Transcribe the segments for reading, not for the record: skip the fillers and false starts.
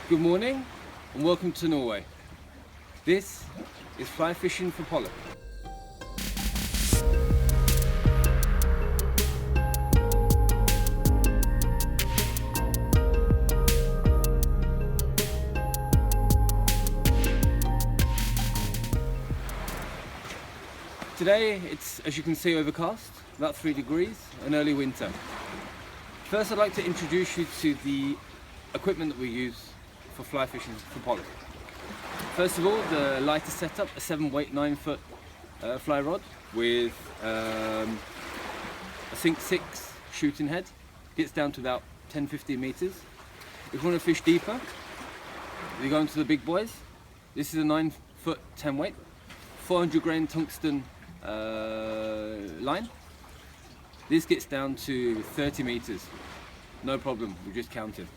Good morning and welcome to Norway. This is fly fishing for Pollack. Today it's, as you can see, overcast, about 3 degrees, and early winter. First I'd like to introduce you to the equipment that we use for fly fishing for Pollack. First of all, the lighter setup, a 7-weight 9-foot fly rod with a sink 6 shooting head. Gets down to about 10-15 meters. If you want to fish deeper, you go into the big boys. This is a 9-foot 10-weight, 400 grain tungsten line. This gets down to 30 meters. No problem, we just counted.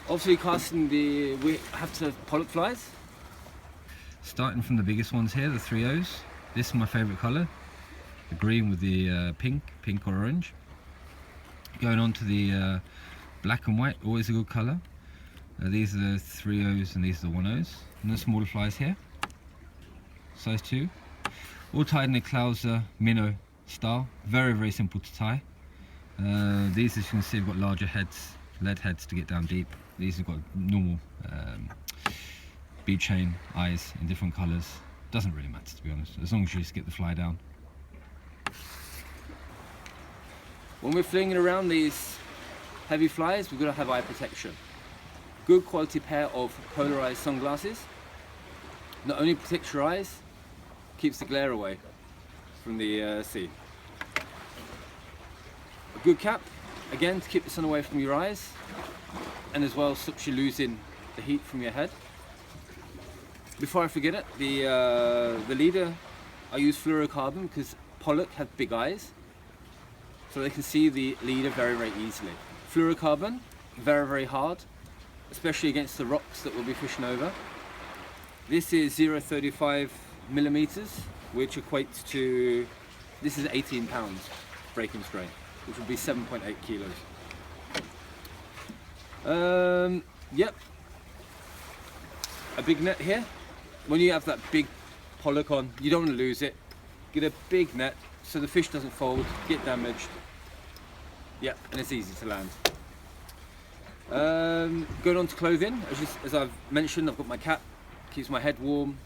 Obviously casting we have to have Pollack flies. Starting from the biggest ones here, the 3Os. This is my favourite colour. The green with the pink or orange. Going on to the black and white, always a good colour. These are the 3Os and these are the 1Os. And the smaller flies here, size 2. All tied in a Klauser minnow style. Very simple to tie. These, as you can see, have got larger heads, lead heads to get down deep. These have got normal bead chain eyes in different colours. Doesn't really matter, to be honest, as long as you just get the fly down. When we're flinging around these heavy flies, we've got to have eye protection. Good quality pair of polarized sunglasses. Not only protects your eyes, keeps the glare away from the sea. A good cap, again, to keep the sun away from your eyes, and as well stops you losing the heat from your head. Before I forget it, the leader, I use fluorocarbon because Pollack have big eyes, so they can see the leader very easily. Fluorocarbon, very hard, especially against the rocks that we'll be fishing over. This is 0.35 millimeters, which equates to, this is 18 pounds breaking strain, which would be 7.8 kilos. Yep, a big net here. When you have that big Pollack on, you don't want to lose it. Get a big net so the fish doesn't fold, get damaged. Yep, and it's easy to land. Going on to clothing, as I've mentioned, I've got my cap, keeps my head warm.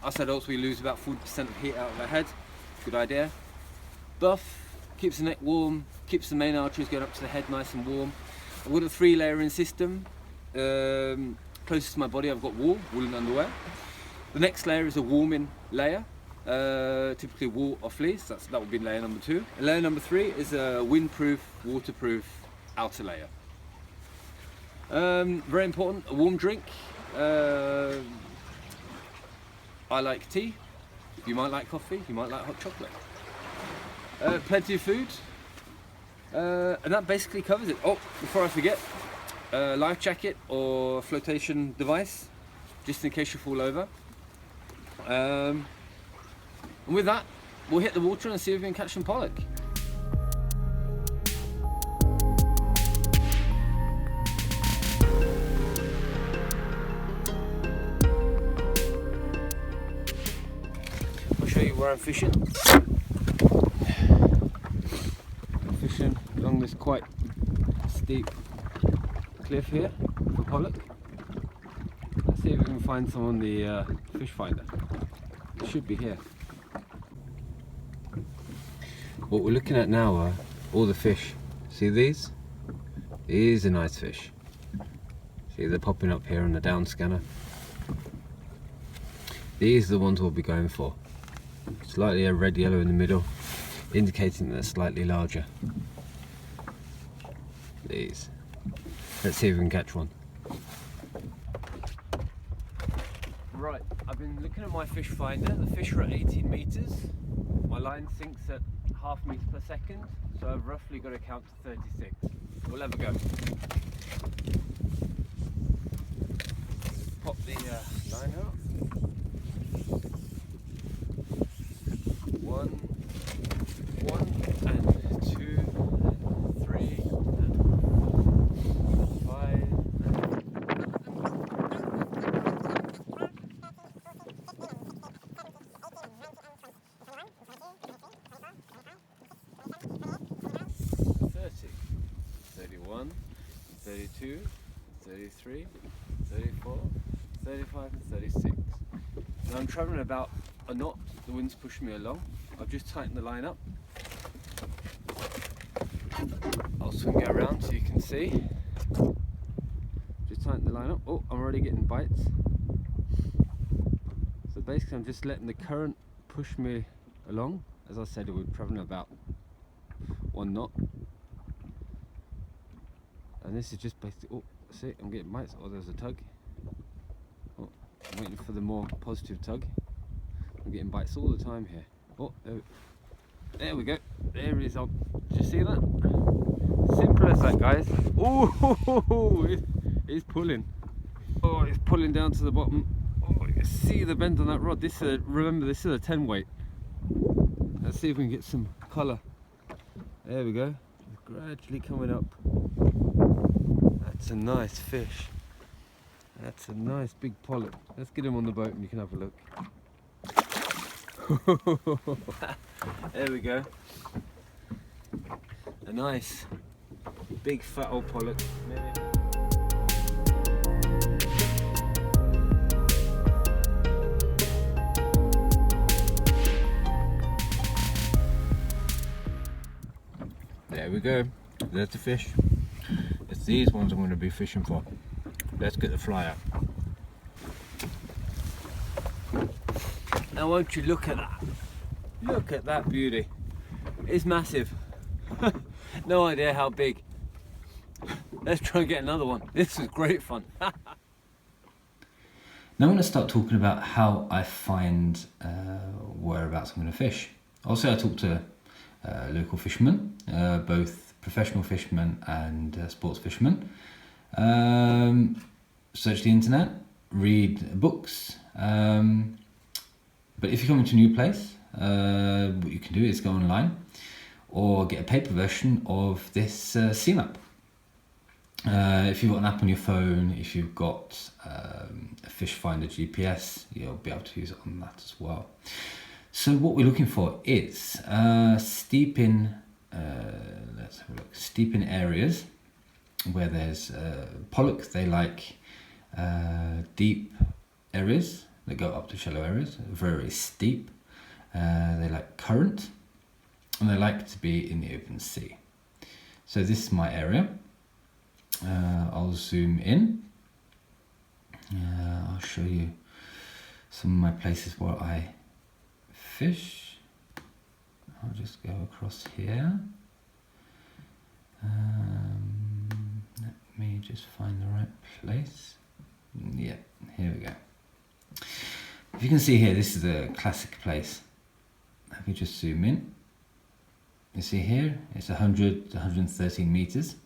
Us adults, we lose about 40% of heat out of our head. Good idea. Buff, keeps the neck warm, keeps the main arteries going up to the head nice and warm. I've got a 3-layering system. Closest to my body, I've got woolen underwear. The next layer is a warming layer, typically wool or fleece. That would be layer number 2. And layer number 3 is a windproof, waterproof outer layer. Very important, a warm drink. I like tea. You might like coffee. You might like hot chocolate. Plenty of food. And that basically covers it. Oh, before I forget, life jacket or flotation device, just in case you fall over. And with that, we'll hit the water and see if we can catch some Pollack. I'll show you where I'm fishing. I'm fishing along this quite steep cliff here for Pollack. Let's see if we can find some on the fish finder. It should be here. What we're looking at now are all the fish. See these? These are nice fish. See, they're popping up here on the down scanner. These are the ones we'll be going for. Slightly a red yellow in the middle, indicating that they're slightly larger. These. Let's see if we can catch one. Right, I've been looking at my fish finder. The fish are at 18 meters. My line sinks at ½ meter per second, so I've roughly got to count to 36. We'll have a go. Pop the line out. 1, and 2, and 3, and 4. 32, 33, 34, 35 and 36. Now I'm travelling about a knot, the wind's pushing me along. I've just tightened the line up. I'll swing it around so you can see. Just tighten the line up. Oh, I'm already getting bites. So basically I'm just letting the current push me along. As I said, we're travelling about 1 knot. And this is just basically, oh, see, I'm getting bites. Oh, there's a tug. Oh, I'm waiting for the more positive tug. I'm getting bites all the time here. Oh, there we go. There he is on. Did you see that? Simple as that, guys. Oh, he's pulling. Oh, he's pulling down to the bottom. Oh, you can see the bend on that rod. This is remember, this is a 10 weight. Let's see if we can get some colour. There we go. It's gradually coming up. That's a nice fish. That's a nice big pollock. Let's get him on the boat and you can have a look. There we go. A nice big fat old pollock. There we go. There's the fish. It's these ones I'm going to be fishing for. Let's get the fly out. Now won't you look at that? Look at that beauty. It's massive. No idea how big. Let's try and get another one. This is great fun. Now I'm going to start talking about how I find whereabouts I'm going to fish. Also I talk to local fishermen, both professional fishermen and sports fishermen. Search the internet, read books. But if you're coming to a new place, what you can do is go online or get a paper version of this sea map. If you've got an app on your phone, if you've got a fish finder GPS, you'll be able to use it on that as well. So what we're looking for is steep in areas where there's pollock. They like deep areas that go up to shallow areas, very steep. They like current, and they like to be in the open sea. So this is my area. I'll zoom in. I'll show you some of my places where I fish. I'll just go across here. Let me just find the right place. Yeah, here we go. If you can see here, this is a classic place. If we just zoom in, you see here, it's 100 to 113 meters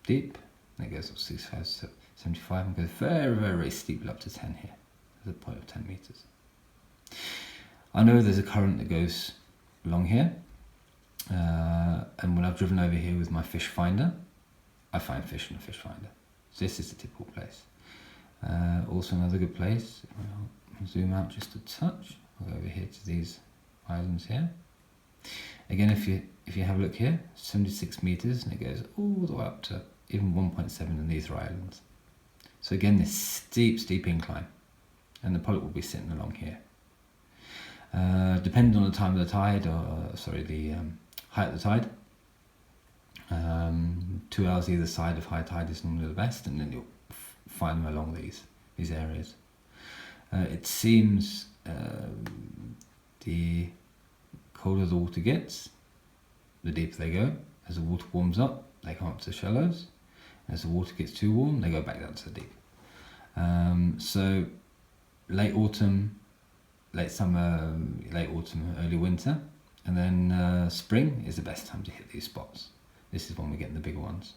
deep. It goes up 65, 75, and goes very, very steep up to 10 here. There's a point of 10 meters. I know there's a current that goes along here, and when I've driven over here with my fish finder, I find fish in the fish finder. So this is a typical place. Also another good place, I'll zoom out just a touch. I'll go over here to these islands here. Again, if you have a look here, 76 meters, and it goes all the way up to even 1.7 in these are islands. So again, this steep incline, and the pollock will be sitting along here. Depending on the time of the tide, or sorry, the height of the tide, 2 hours either side of high tide is normally the best, and then you'll find them along these areas. It seems the colder the water gets, the deeper they go. As the water warms up, they come up to the shallows. As the water gets too warm, they go back down to the deep. So late autumn, late summer, late autumn, early winter, and then spring is the best time to hit these spots. This is when we're getting the bigger ones.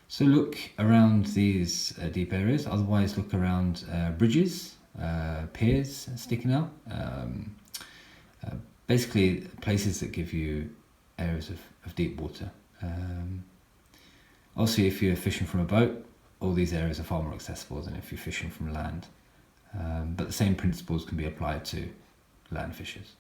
So look around these deep areas, otherwise look around bridges, piers sticking out, basically places that give you areas of deep water. Also, if you're fishing from a boat, all these areas are far more accessible than if you're fishing from land. But the same principles can be applied to land fishers.